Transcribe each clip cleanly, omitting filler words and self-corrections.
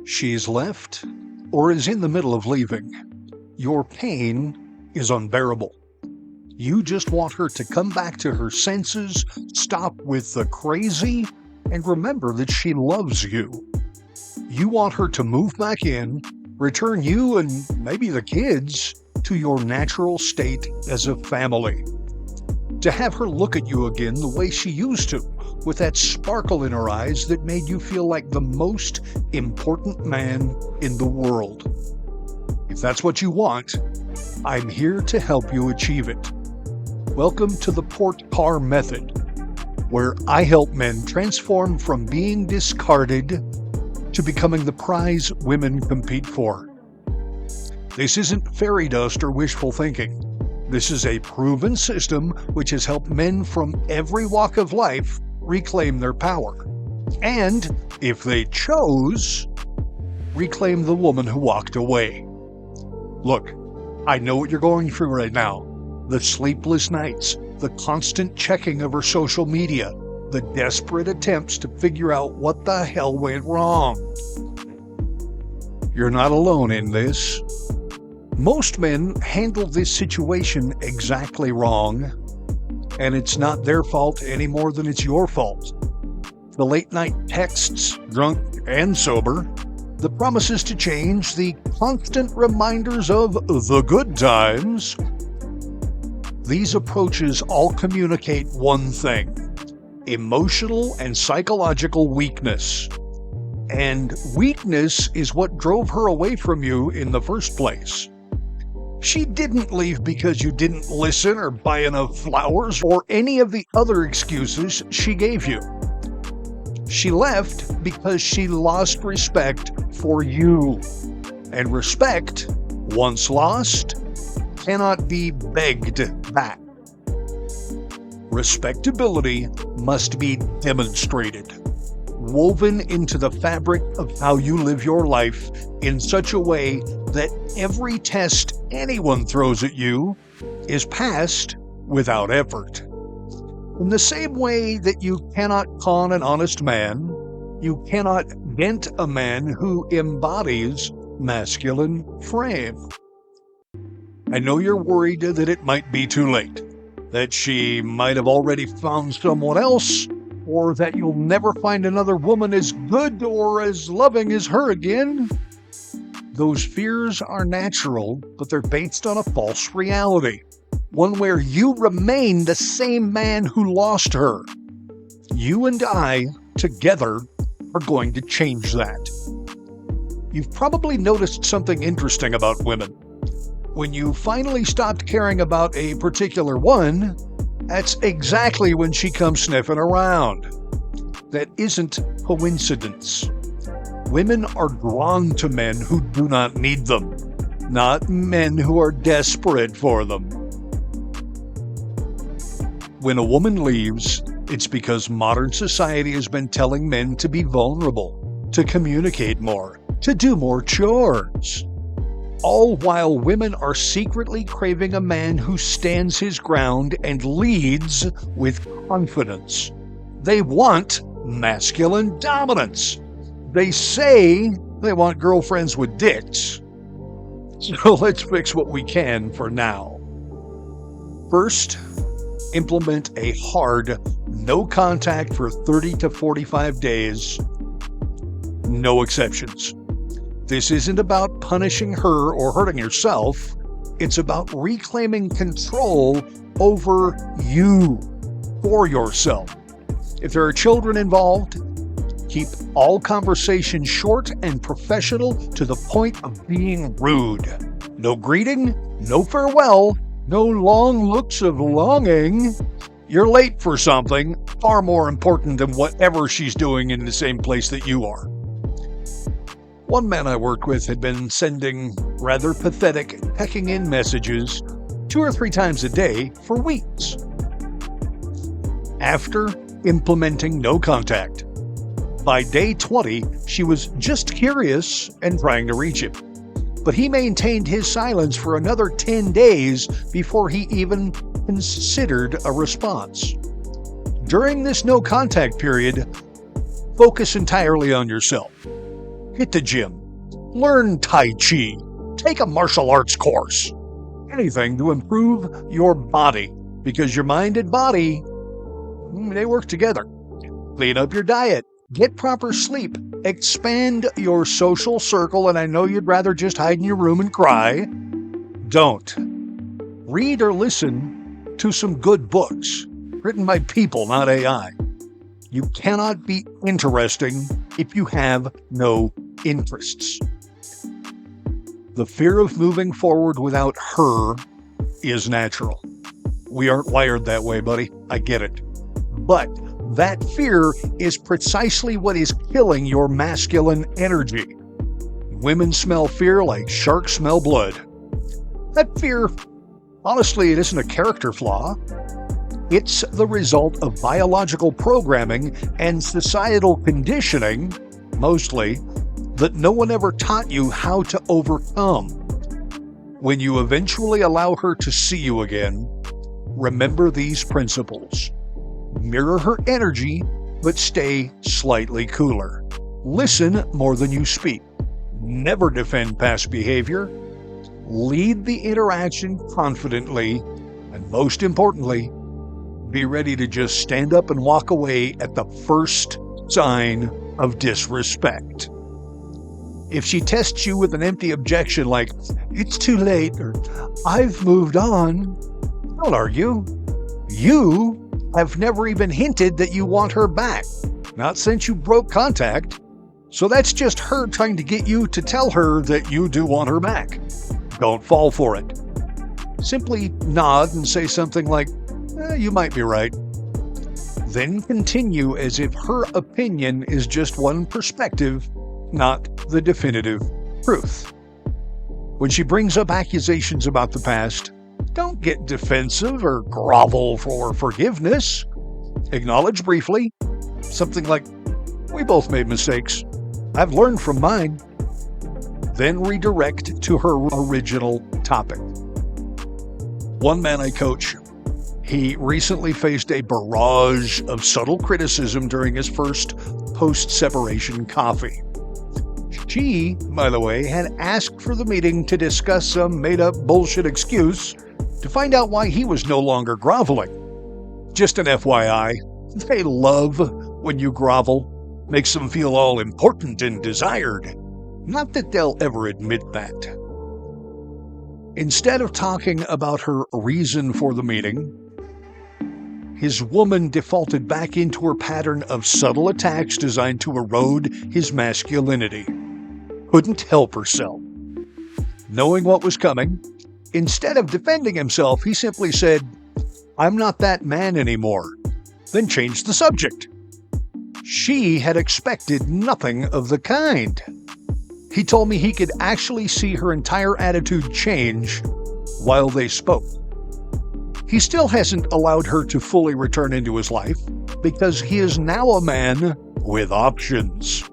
She's left or is in the middle of leaving. Your pain is unbearable. You just want her to come back to her senses, stop with the crazy, and remember that she loves you. You want her to move back in, return you and maybe the kids to your natural state as a family. To have her look at you again the way she used to, with that sparkle in her eyes that made you feel like the most important man in the world. If that's what you want, I'm here to help you achieve it. Welcome to the Port Par Method, where I help men transform from being discarded to becoming the prize women compete for. This isn't fairy dust or wishful thinking. This is a proven system which has helped men from every walk of life reclaim their power. And, if they chose, reclaim the woman who walked away. Look, I know what you're going through right now. The sleepless nights, the constant checking of her social media, the desperate attempts to figure out what the hell went wrong. You're not alone in this. Most men handle this situation exactly wrong, and it's not their fault any more than it's your fault. The late-night texts, drunk and sober, the promises to change, the constant reminders of the good times. These approaches all communicate one thing: emotional and psychological weakness. And weakness is what drove her away from you in the first place. She didn't leave because you didn't listen or buy enough flowers or any of the other excuses she gave you. She left because she lost respect for you. And respect, once lost, cannot be begged back. Respectability must be demonstrated, woven into the fabric of how you live your life in such a way that every test anyone throws at you is passed without effort. In the same way that you cannot con an honest man, you cannot vent a man who embodies masculine frame. I know you're worried that it might be too late, that she might have already found someone else, or that you'll never find another woman as good or as loving as her again. Those fears are natural, but they're based on a false reality, one where you remain the same man who lost her. You and I, together, are going to change that. You've probably noticed something interesting about women. When you finally stopped caring about a particular one, that's exactly when she comes sniffing around. That isn't coincidence. Women are drawn to men who do not need them, not men who are desperate for them. When a woman leaves, it's because modern society has been telling men to be vulnerable, to communicate more, to do more chores. All while women are secretly craving a man who stands his ground and leads with confidence. They want masculine dominance. They say they want girlfriends with dicks. So let's fix what we can for now. First, implement a hard no contact for 30 to 45 days. No exceptions. This isn't about punishing her or hurting yourself. It's about reclaiming control over you, for yourself. If there are children involved, keep all conversations short and professional to the point of being rude. No greeting, no farewell, no long looks of longing. You're late for something far more important than whatever she's doing in the same place that you are. One man I worked with had been sending rather pathetic pecking-in messages 2 or 3 times a day for weeks. After implementing no contact, by day 20, she was just curious and trying to reach him. But he maintained his silence for another 10 days before he even considered a response. During this no contact period, focus entirely on yourself. Hit the gym. Learn Tai Chi. Take a martial arts course. Anything to improve your body, because your mind and body, they work together. Clean up your diet. Get proper sleep. Expand your social circle, and I know you'd rather just hide in your room and cry. Don't. Read or listen to some good books, written by people, not AI. You cannot be interesting if you have no interests. The fear of moving forward without her is natural. We aren't wired that way, buddy. I get it. But that fear is precisely what is killing your masculine energy. Women smell fear like sharks smell blood. That fear, honestly, it isn't a character flaw. It's the result of biological programming and societal conditioning, mostly, that no one ever taught you how to overcome. When you eventually allow her to see you again, remember these principles. Mirror her energy, but stay slightly cooler. Listen more than you speak. Never defend past behavior. Lead the interaction confidently, and most importantly, be ready to just stand up and walk away at the first sign of disrespect. If she tests you with an empty objection like, "It's too late," or "I've moved on," don't argue. You have never even hinted that you want her back, not since you broke contact. So that's just her trying to get you to tell her that you do want her back. Don't fall for it. Simply nod and say something like, "You might be right." Then continue as if her opinion is just one perspective, not the definitive truth. When she brings up accusations about the past, don't get defensive or grovel for forgiveness. Acknowledge briefly, something like, "We both made mistakes. I've learned from mine." Then redirect to her original topic. One man I coach, he recently faced a barrage of subtle criticism during his first post-separation coffee. She, by the way, had asked for the meeting to discuss some made-up bullshit excuse to find out why he was no longer groveling. Just an FYI, they love when you grovel. Makes them feel all important and desired. Not that they'll ever admit that. Instead of talking about her reason for the meeting, his woman defaulted back into her pattern of subtle attacks designed to erode his masculinity. Couldn't help herself. Knowing what was coming, instead of defending himself, he simply said, "I'm not that man anymore," then changed the subject. She had expected nothing of the kind. He told me he could actually see her entire attitude change while they spoke. He still hasn't allowed her to fully return into his life because he is now a man with options,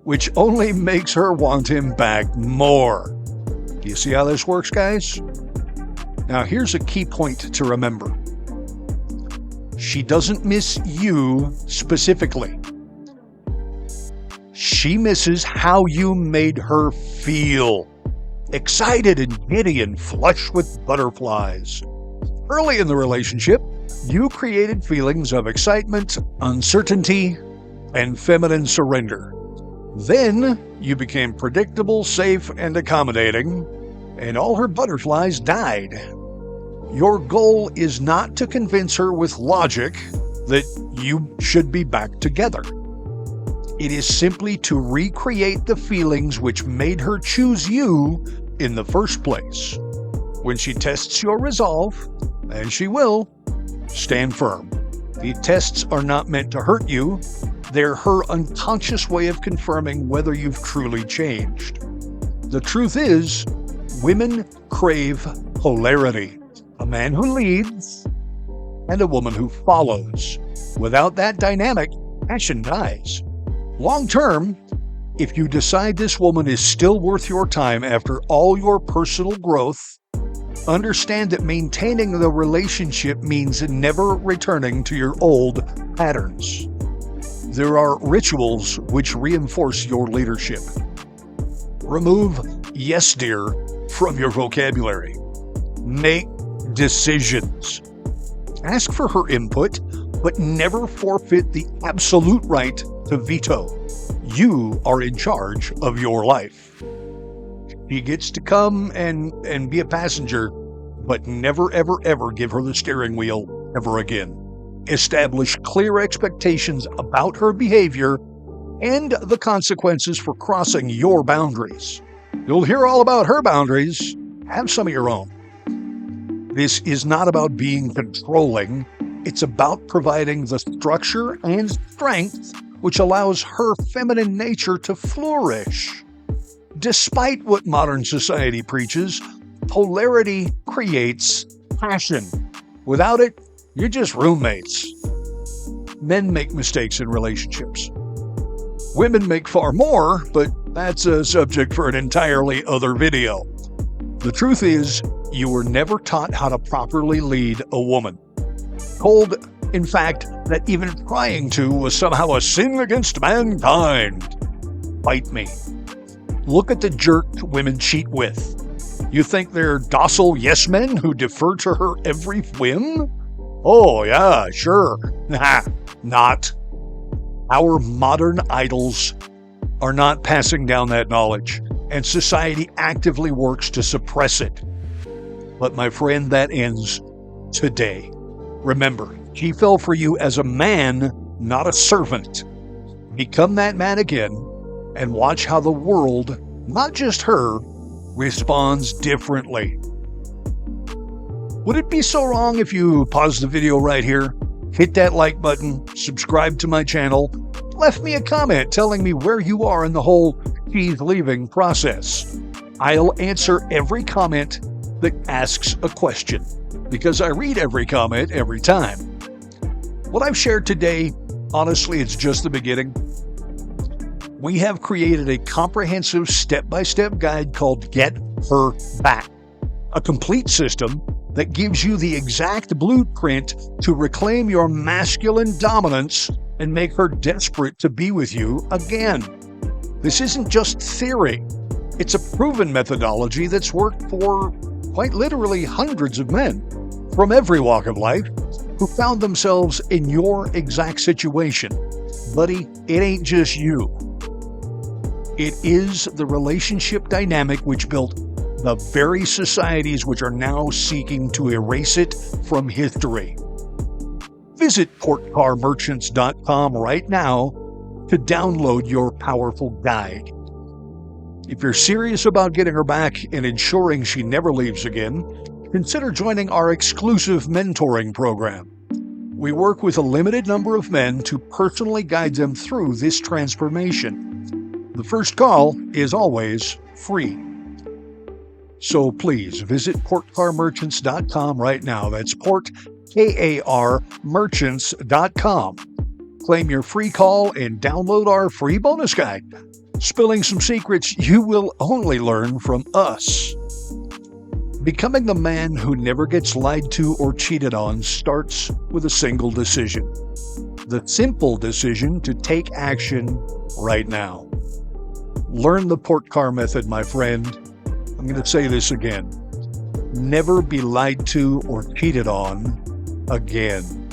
which only makes her want him back more. Do you see how this works, guys? Now, here's a key point to remember. She doesn't miss you specifically. She misses how you made her feel. Excited and giddy and flush with butterflies. Early in the relationship, you created feelings of excitement, uncertainty, and feminine surrender. Then you became predictable, safe, and accommodating, and all her butterflies died. Your goal is not to convince her with logic that you should be back together. It is simply to recreate the feelings which made her choose you in the first place. When she tests your resolve, and she will, stand firm. The tests are not meant to hurt you. They're her unconscious way of confirming whether you've truly changed. The truth is, women crave polarity. A man who leads and a woman who follows. Without that dynamic, passion dies. Long term, if you decide this woman is still worth your time after all your personal growth, understand that maintaining the relationship means never returning to your old patterns. There are rituals which reinforce your leadership. Remove "yes, dear" from your vocabulary. Make decisions. Ask for her input, but never forfeit the absolute right to veto. You are in charge of your life. She gets to come and be a passenger, but never, ever, ever give her the steering wheel ever again. Establish clear expectations about her behavior and the consequences for crossing your boundaries. You'll hear all about her boundaries. Have some of your own. This is not about being controlling. It's about providing the structure and strength which allows her feminine nature to flourish. Despite what modern society preaches, polarity creates passion. Without it, you're just roommates. Men make mistakes in relationships. Women make far more, but that's a subject for an entirely other video. The truth is, you were never taught how to properly lead a woman. Told, in fact, that even trying to was somehow a sin against mankind. Bite me. Look at the jerk women cheat with. You think they're docile yes men who defer to her every whim? Oh, yeah, sure. Not. Our modern idols are not passing down that knowledge, and society actively works to suppress it. But my friend, that ends today. Remember, he fell for you as a man, not a servant. Become that man again, and watch how the world, not just her, responds differently. Would it be so wrong if you paused the video right here, hit that like button, subscribe to my channel, left me a comment telling me where you are in the whole she's leaving process? I'll answer every comment that asks a question, because I read every comment every time. What I've shared today, honestly, it's just the beginning. We have created a comprehensive step-by-step guide called Get Her Back, a complete system that gives you the exact blueprint to reclaim your masculine dominance and make her desperate to be with you again. This isn't just theory. It's a proven methodology that's worked for quite literally hundreds of men from every walk of life who found themselves in your exact situation. Buddy, it ain't just you. It is the relationship dynamic which built the very societies which are now seeking to erase it from history. Visit portcarmerchants.com right now to download your powerful guide. If you're serious about getting her back and ensuring she never leaves again, consider joining our exclusive mentoring program. We work with a limited number of men to personally guide them through this transformation. The first call is always free. So please visit portcarmerchants.com right now. That's portcarmerchants.com. Claim your free call and download our free bonus guide, spilling some secrets you will only learn from us. Becoming the man who never gets lied to or cheated on starts with a single decision. The simple decision to take action right now. Learn the Portcar method, my friend. I'm going to say this again. Never be lied to or cheated on again.